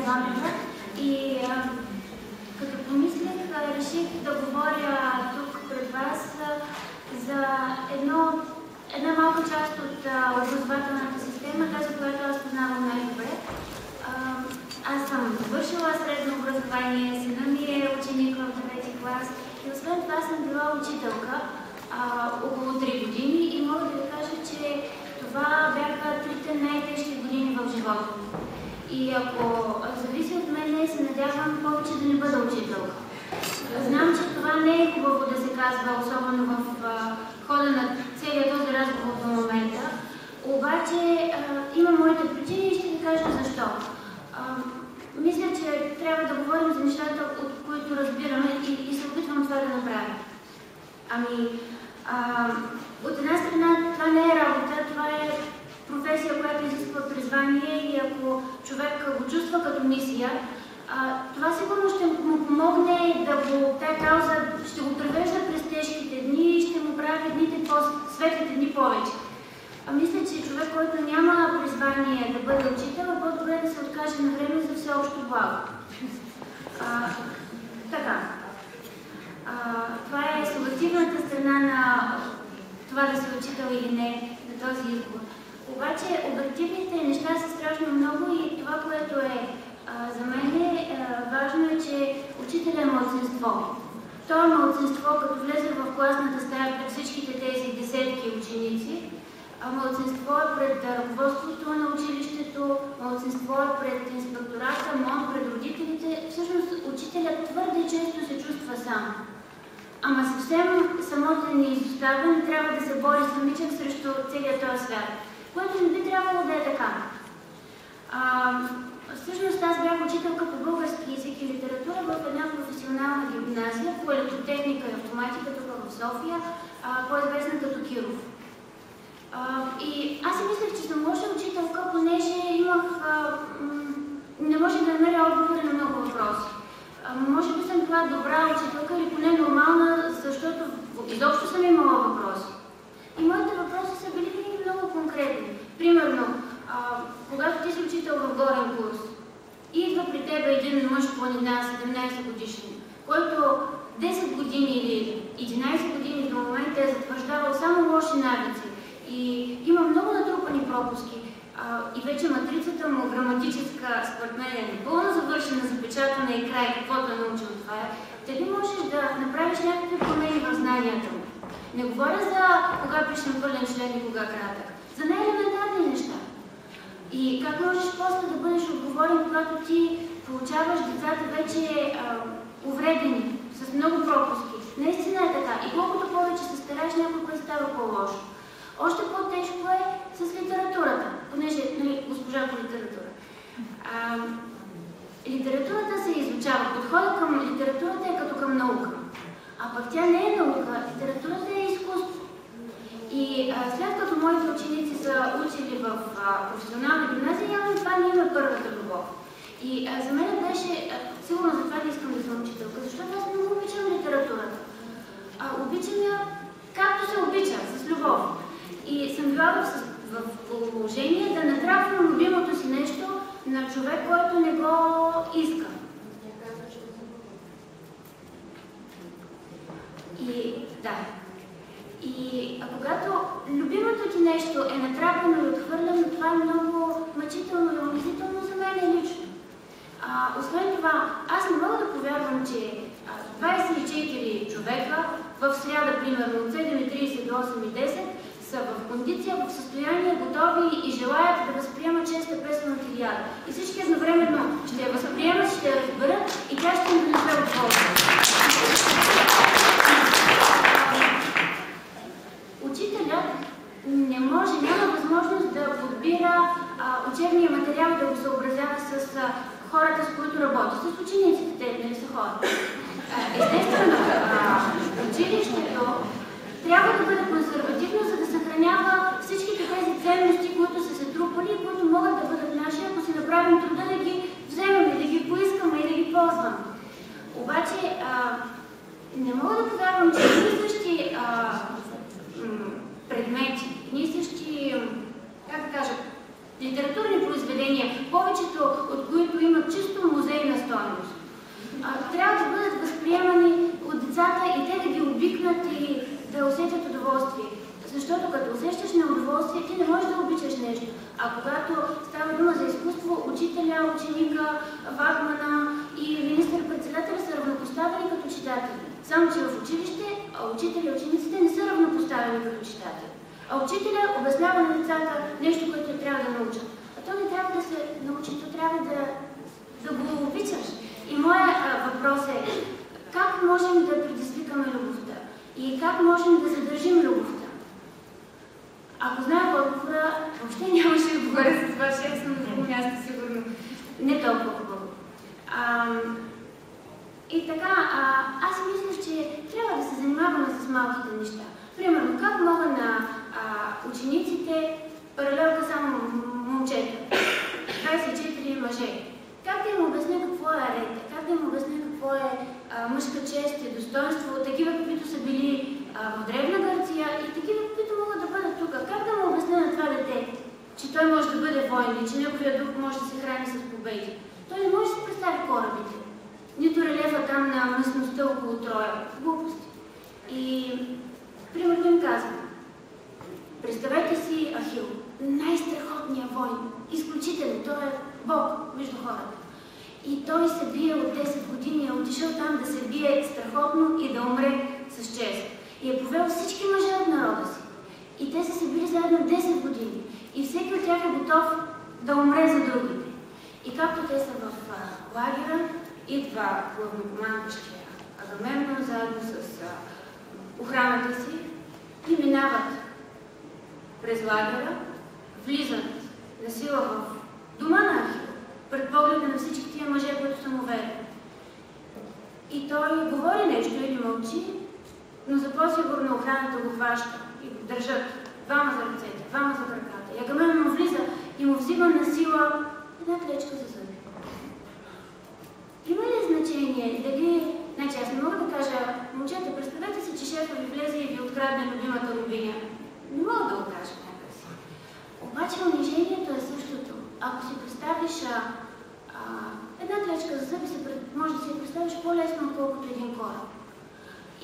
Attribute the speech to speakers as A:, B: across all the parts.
A: Донева и като помислих, реших да говоря тук пред вас за една малка част от образователната система, тази, която аз познавам най-добре. Аз съм завършила средно образование, сина ми е ученик в 9-ти клас и освен това съм била учителка около 3 години и мога да ви кажа, че това бяха трите най-тежки години в живота ми. И ако зависи от мен, се надявам повече да не бъда учителка. Знам, че това не е хубаво да се казва, особено в хода на целият този разговор до момента. Обаче има моите причини и ще ви кажа защо. Мисля, че трябва да говорим за нещата, от които разбираме и се опитвам това да направя. От една страна това не е работа, това е професия, която изисква призвание и ако човек го чувства като мисия, това сигурно ще му помогне тая кауза ще го превежда през тежките дни и ще му прави дните светлите дни повече. Мисля, че човек, който няма призвание да бъде учител, е по-добре да се откаже на време за всеобщо благо. Това е субективната страна на това да се учител или не, на този избор. Обаче обективните неща са страшно много и това, което е за мен важно е, че учителя е малцинство. То е малцинство, като влезе в класната стая пред всичките тези десетки ученици. Малцинство е пред ръководството на училището, малцинство е пред инспектората, МОН, пред родителите. Всъщност учителят твърде често се чувства сам. Ама съвсем самотен и изоставен трябва да се бори самичък срещу целият този свят, което не би трябвало да е така. Всъщност аз бях учителка по български език и литература в една професионална гимназия по електротехника и автоматика тук в София, по-известна като Киров. И аз си мислех, че съм лоша учителка, понеже не можех да намеря отговори на много въпроси. Може би съм била добра учителка или поне нормална, защото изобщо съм имала въпроси. И моите въпроси са били винаги много конкретни. Примерно, когато ти си учител в горен курс и идва при теб един мъж планина, 17 годишен, който 10 години или 11 години до момента е затвърждавал само лоши навици и има много натрупани пропуски, и вече матрицата му граматическа, според мен е непълно завършена, запечатана и край, каквото е научил това е, дали можеш да направиш някакви промени в знанията му. Не говоря за кога пишем пълен член и кога кратък, за най-елементарни неща. И как можеш после да бъдеш отговорен, когато ти получаваш децата вече увредени, с много пропуски. Наистина е така. И колкото повече се стараеш, някой път става по-лошо. Още по-тежко е с литературата, понеже госпожа по литература. Литературата се изучава. Подходът към литературата е като към наука. А пък тя не е наука. Литературата е изкуство. И след като моите ученици са учили в професионална гимназия, явно това не има първата любов. И за мен беше, сигурно за това да искам да съм учителка, защото аз много обичам литературата. Обичам я както се обича, с любов. И съм била в положение да натрапвам любимото си нещо на човек, който не го иска. И когато любимото ти нещо е натрапено и отхвърлено, това е много мъчително и унизително за мен лично. Освен това, аз не мога да повярвам, че 24 човека в сряда, примерно от 7:30 до 8:10, са в кондиция, в състояние, готови и желаят да възприемат честа песен от Илиада. И всички едновременно ще я възприемат, ще я разберат и тя ще им донесе от полза. Учителят не може, няма възможност да подбира учебния материал и да го съобразява с хората, с които работи, с учениците, те не са хора. Естествено, училището трябва да бъде консервативно, за да съхранява всичките тези ценности, които са се трупали и които могат да бъдат наши, ако си направим труда да ги вземем и да ги поискаме и да ги ползваме. Обаче, не мога да повярвам, че едни същи предмети, едни същи, как да кажа, литературни произведения, повечето от които имат чисто Защото като усещаш неудоволствие, ти не можеш да обичаш нещо. А когато става дума за изкуство, учителя, ученика, вагмана и министър-председателя са равнопоставени като читатели. Само че в училище учители и учениците не са равнопоставени като читатели. А учителя обяснява на децата нещо, което трябва да научат. А то не трябва да се научи, то трябва да го обичаш. И моят въпрос е, как можем да предизвикаме любовта? И как можем да задържим любовта? Ако знаем отговора, въобще нямаше да говоря с това, че съм на друго място, сигурно не толкова хубаво. И така, аз мисля, че трябва да се занимаваме с малките неща. Примерно, как мога на учениците, паралелка само момчета, 24 мъже, как да им обясня какво е арета, как да им обясня какво е мъжка чест и достоинство, такива, каквито са били в Древна Гърция и такива, каквито могат да бъдат тук. Как да му обясня на това дете, че той може да бъде воин и че неговия дух може да се храни с победи? Той не може да си представи корабите, нито релефа там на местността около Троя. Глупости. И примерно им казвам, представете си Ахил, най-страхотният воин, изключителен, той е Бог между хората. И той се бие от 10 години, е отишъл там да се бие страхотно и да умре с чест. И е повел всички мъже от народа си. И те са се били заедно 10 години. И всеки от тях е готов да умре за другите. И както те са в лагера, идва главнокомандващия Агамемнон заедно с охраната си и минават през лагера, влизат на сила в дома на Ахил, пред погледа на всички тия мъже, които са му верни. И той говори нещо или мълчи, но за по-сигурно охраната го хваща и го държат двама за ръцете, двама за краката. И Агамемнон влиза и му взима на сила една клечка за зъби. Има ли значение дали... Значи аз не мога да кажа, момчета, представете си, че шефа ви влезе и ви открадне любимата рубиня. Не мога да го кажа някакси. Обаче унижението е същото. Ако си представиш една клечка за зъби, може да си я представиш по-лесно, отколкото един кораб.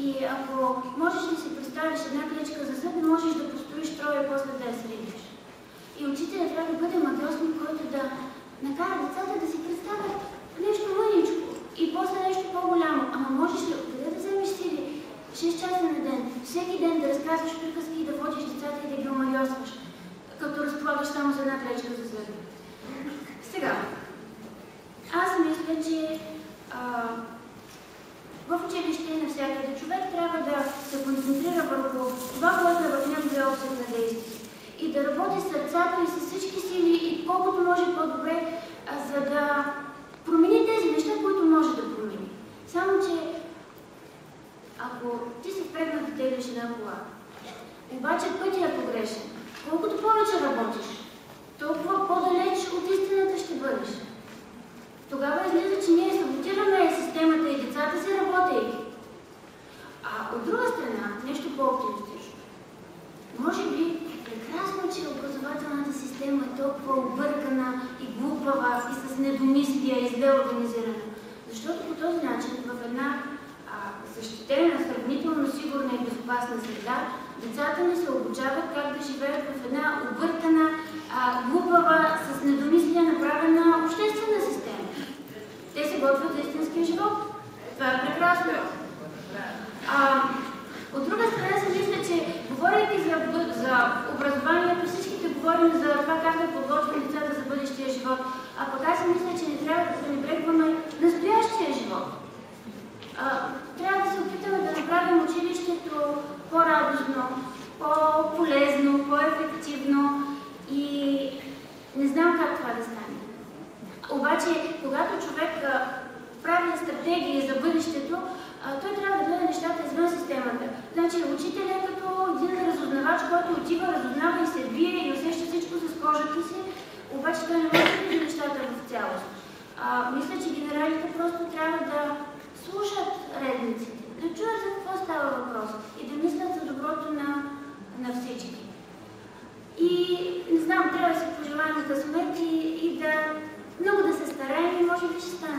A: И ако можеш да си представиш една клечка за зъби, можеш да построиш Троя и после да я сринеш. И учителят трябва да бъде магиосник, който да накара децата да си представят нещо мъничко и после нещо по-голямо. Ама можеш ли къде да вземеш сили? 6 часа на ден, всеки ден да разказваш приказки и да водиш децата и да ги омагиосваш, като разполагаш само за една клечка за зъби. Сега, аз мисля, че в училище и навсякъде човек трябва да се концентрира върху това, което е в неговия обсъг на действие. И да работи с сърцата и с всички сили и колкото може по-добре, за да промени тези неща, които може да промени. Само, че ако ти се впрегна да теглиш една кола, обаче пътя е погрешен, колкото повече работиш, толкова по-далеч от истината ще бъдеш. Тогава излиза, че ние саботираме системата и децата си, работейки. А от друга страна, нещо по-оптимистично. Може би е прекрасно, че образователната система е толкова объркана и глупава и с недомислия и зле организирана. Защото по този начин в една защитена, сравнително сигурна и безопасна среда, децата ни се обучават как да живеят в една объркана, глупава, с недомислия направена обществена система. Те се готвят за истинския живот. Това е прекрасно. От друга страна се мисля, че говорейки за образованието, всичките говорим за това как да подготвим децата за бъдещия живот. А пък аз мисля, че не трябва да пренебрегваме настоящия живот. Трябва да се опитаме да направим училището по-радостно, по-полезно, по-ефективно и не знам как това да стане. Обаче, когато човек прави стратегии за бъдещето, той трябва да гледа нещата извън системата. Значи, учителят е като един разузнавач, който отива, разузнава и се бие и усеща всичко с кожата си, обаче той не може да види нещата в цялост. Мисля, че генералите просто трябва да слушат редниците, да чуят за какво става въпрос и да мислят за доброто на всички. И, не знам, трябва да се пожелаем късмет и да много да се стараем и може би ще стане.